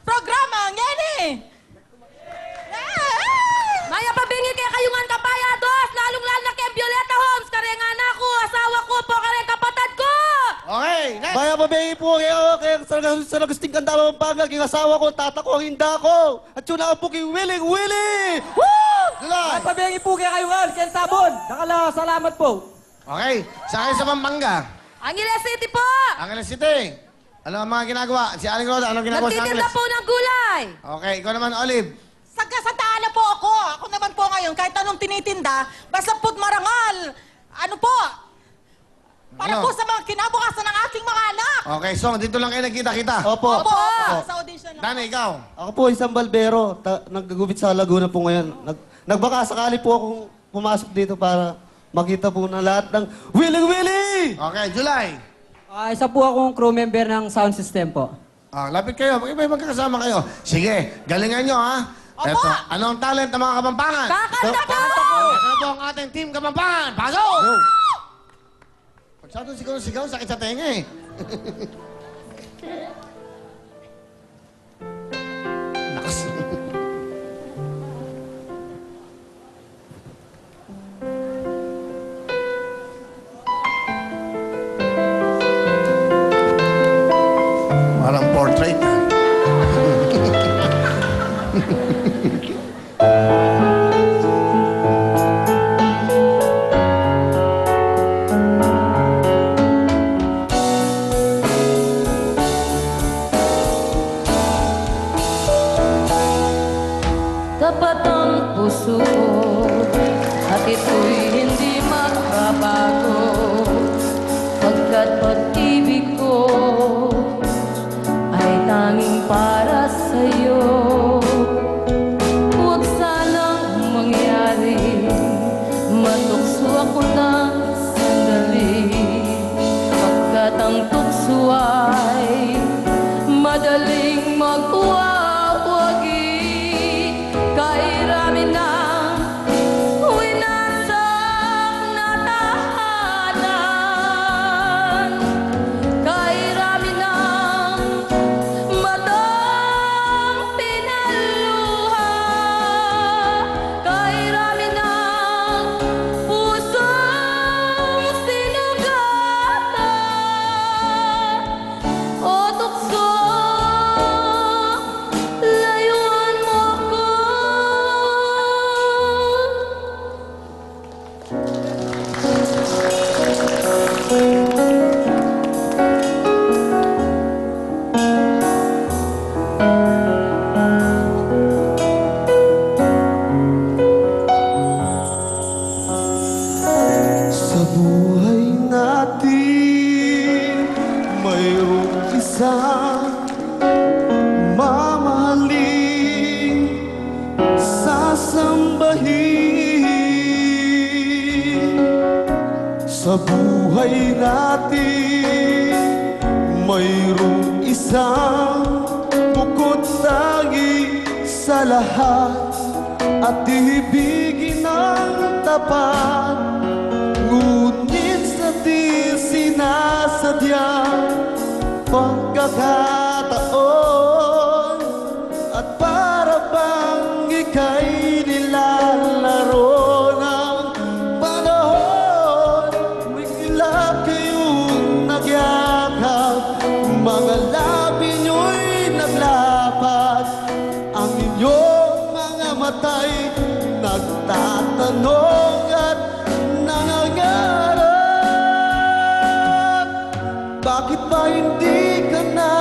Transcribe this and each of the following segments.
programa ngeni. Maya pabingi kay kayungan kapayados, lalong-lalo na kay Violeta Holmes, kare nga anak ko, asawa ko po, kare kapatid ko! Okay, next! Maya pabingi po kayo sa nagusting kanda ng paglag, yung asawa ko, tata ko, ang hinda ko. At yun ako po kay Willing Willie! Woo! July! Ay, pabengi po kay kayungan, Ken Sabon. Nakala, salamat po. Okay, sa akin sa Pampanga. Angeles City po! Angeles City. Ano ang mga ginagawa? Si Aling Roda, anong ginagawa sa Nagtitinda Angeles? po ng gulay! Okay, ikaw naman, Olive. Sagkasataan na po ako. Ako naman po ngayon, kahit anong tinitinda, basta po't marangal. Ano po? Para Ano? po sa mga kinabukasan ng ating mga anak. Okay, so dito lang kayo nagkita-kita. Opo. Opo, Opo. sa audition lang. Dani, ikaw. Ako po isang balbero, naggagupit sa Laguna po ngayon. Nagbaka sakali po akong pumasok dito para makita po na lahat ng Willing Willie! Okay, July. Isa po akong crew member ng sound system po. Lapit kayo. May magkakasama kayo. Sige, galingan nyo, ha? Opo. Eto, anong talent ng mga Kapampangan? Kakanta po! Ano po ang ating team Kapampangan? Pasok! Masyadong sigaw-sigaw, sakit sa tenga eh. Nakas. Parang portrait, ha? Tapat ang puso ko at ito'y hindi magbabago pagkat pag-ibig ko ay tanging para sa'yo. Huwag sanang mangyari, matukso ako ng sandali pagkat ang tukso ay madaling magwawagi. Kairami ng winasak na tahanan, kairami ng matang pinaluha, kairami ng pusong sinugatan. O tukso, layuan mo ko. Sa buhay natin, mayroong isang mamahaling sasambahin. Sa buhay natin, mayroong isang bukod tangi sa lahat at ibigin ng tapat. Ngunit sa di sinasadya pagkakataon at para bang ika'y nilalaro ng panahon, bigla kayong nagyakap, mga labi nyo'y naglapat, ang inyong mga mata'y nagtatanong at nangangarap. Bakit ba hindi ka na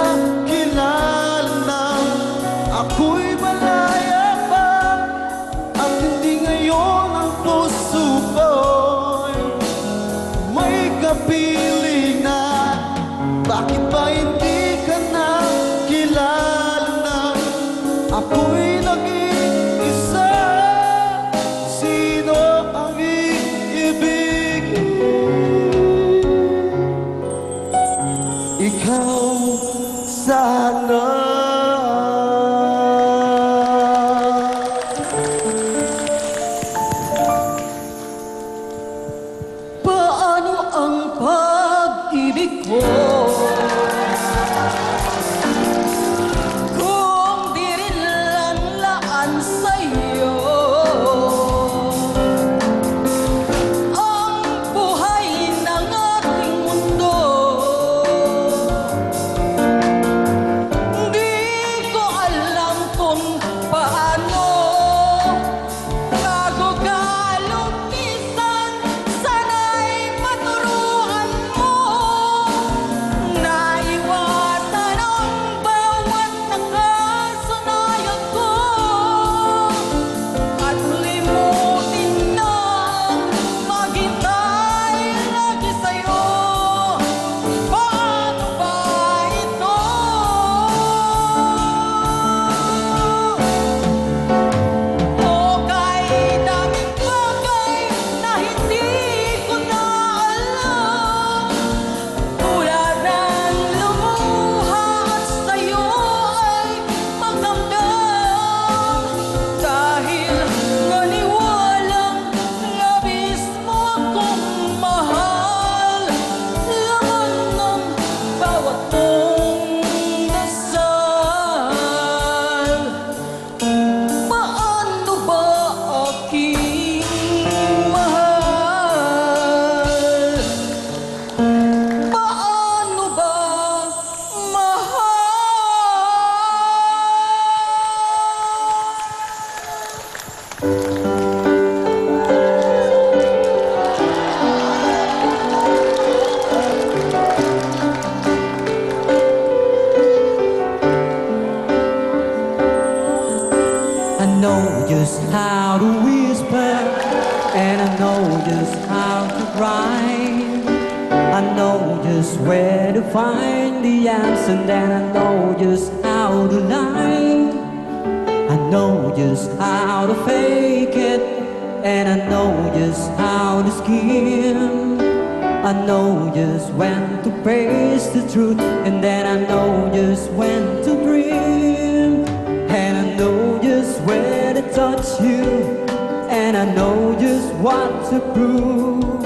know just how to whisper, and I know just how to cry. I know just where to find the answer, and I know just how to lie. I know just how to fake it, and I know just how to scheme. I know just when to face the truth, and then I know just when to dream. And I know just where to touch you, and I know just what to prove.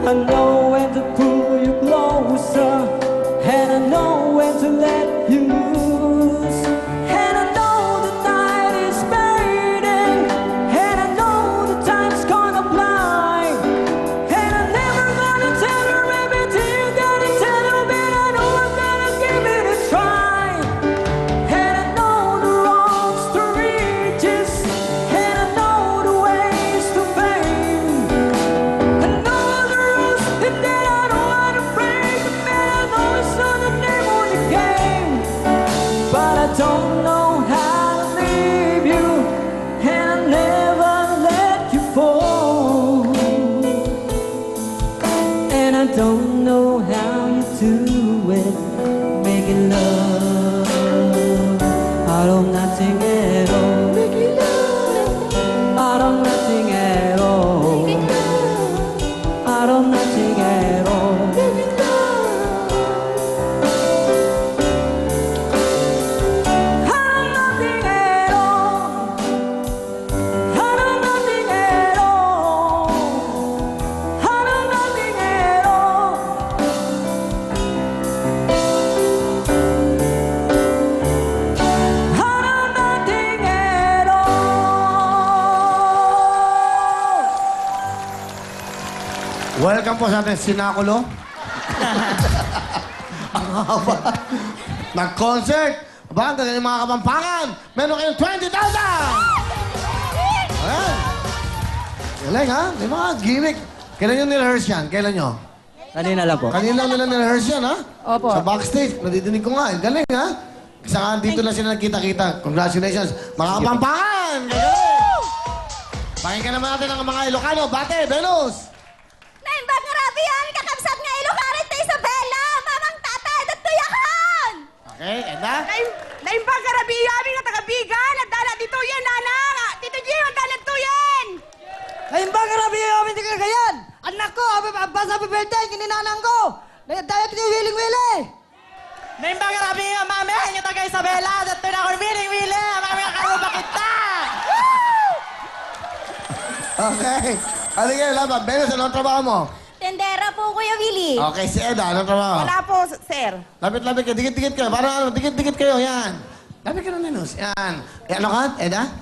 I know when to pull you closer, and I know when to let you loose. And I know the night is fading, and I know the time's gonna fly. And I'm never gonna tell her everything you gotta tell her, but I know I'm gonna give it a try. And I know the roads to riches, and I know the ways to fame. I know the rules, and then I know how to break them, and I know it's not the name of the game. But I don't know how to leave you, and I never let you fall. And I don't know how you do it, making love out of nothing at all. Making love out of nothing at all. Out of nothing at all. Making love out of nothing at all. Out of nothing at all. Out of nothing at all. Out of nothing at all. Welcome po sa ating sinakulo. Ang haba. Nag-concert. Aba, ang galing ng mga Kapampangan. Meron kayong 20,000! Ayan. Galing, ha? May mga gimmick. Kailan nyo nirehearse yan? Kailan nyo? Kanina lang po. Kanina lang nila nirehearse yan, ha? Opo. Sa backstage. Nadidinig ko nga. Galing, ha? Saka dito lang sila nagkita-kita. Congratulations. Mga Kapampangan! Galing! Pakinggan naman natin ang mga Ilocano. Bate, Venus! Naimbag nga rabi yan, kakabsat nga Ilocarit na Isabela, mamang tatay, datuyakan! Okay, Edna? Naimbag ka rabi yami nga tagabigan, at dala dito yan, nana! Tito Gio, at dala dito yan! Naimbag ka rabi yung hindi kagayan! Anak ko, abas happy birthday, kininanang ko! Dahil kiti wiling-wili! Naimbang rabi nga, mami, yung taga Isabela, dato na ako wiling-wili, mami, karuba kita! Okay. Ano kayo, laban? Venus, anong trabaho mo? Tendera po, Kuya Willie. Okay, si Eda, anong trabaho? Wala po, sir. Lapit-lapit kayo, dikit-dikit kayo. Parang ano, dikit-dikit kayo, yan. Lapit ka na, Venus. Yan. Eh, ano ka, Eda?